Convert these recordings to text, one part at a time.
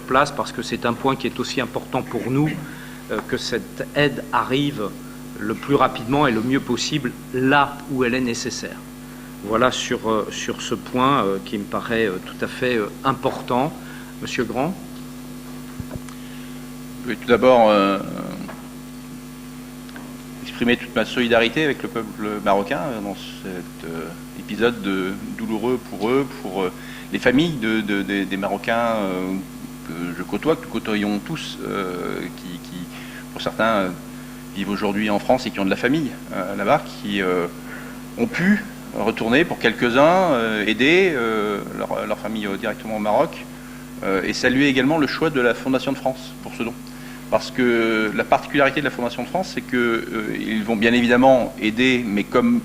place parce que c'est un point qui est aussi important pour nous, que cette aide arrive le plus rapidement et le mieux possible là où elle est nécessaire. Voilà sur ce point qui me paraît tout à fait important. Monsieur Grand. Oui, tout d'abord, exprimer toute ma solidarité avec le peuple marocain dans cet épisode douloureux pour eux, pour les familles des Marocains que je côtoie, que nous côtoyons tous, qui pour certains vivent aujourd'hui en France et qui ont de la famille là-bas, qui ont pu retourner pour quelques-uns, aider leur famille directement au Maroc, et saluer également le choix de la Fondation de France pour ce don. Parce que la particularité de la Fondation de France, c'est qu'ils vont bien évidemment aider, mais comme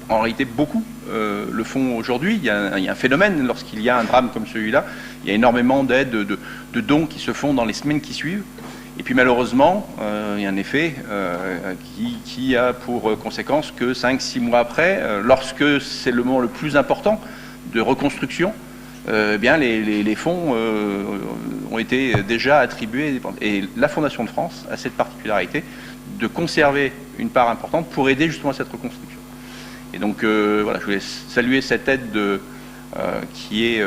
en réalité beaucoup le font aujourd'hui, il y a un phénomène, lorsqu'il y a un drame comme celui-là, il y a énormément d'aides, de dons qui se font dans les semaines qui suivent. Et puis malheureusement, il y a un effet qui a pour conséquence que 5-6 mois après, lorsque c'est le moment le plus important de reconstruction, bien les fonds ont été déjà attribués. Et la Fondation de France a cette particularité de conserver une part importante pour aider justement à cette reconstruction. Et donc voilà, je voulais saluer cette aide qui est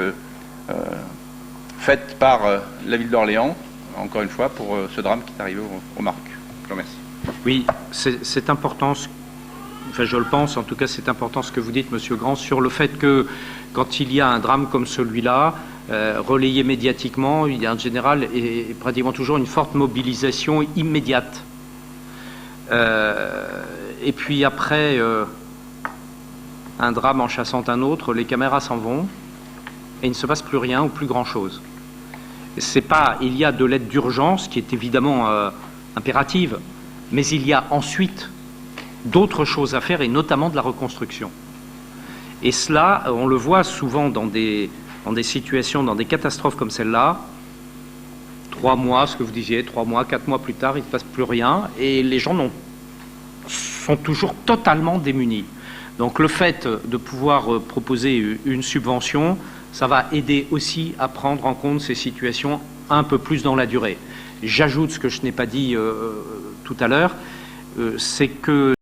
faite par la ville d'Orléans, encore une fois, pour ce drame qui est arrivé au Maroc. Je vous remercie. Oui, c'est important, enfin je le pense, en tout cas c'est important ce que vous dites, Monsieur Grand, sur le fait que quand il y a un drame comme celui-là, relayé médiatiquement, il y a en général et pratiquement toujours une forte mobilisation immédiate. Et puis après un drame en chassant un autre, les caméras s'en vont et il ne se passe plus rien ou plus grand-chose. C'est pas, il y a de l'aide d'urgence qui est évidemment impérative, mais il y a ensuite d'autres choses à faire et notamment de la reconstruction. Et cela, on le voit souvent dans des situations, dans des catastrophes comme celle-là. 3 mois, ce que vous disiez, 3 mois, 4 mois plus tard, il ne se passe plus rien et les gens sont toujours totalement démunis. Donc le fait de pouvoir proposer une subvention, ça va aider aussi à prendre en compte ces situations un peu plus dans la durée. J'ajoute ce que je n'ai pas dit tout à l'heure, c'est que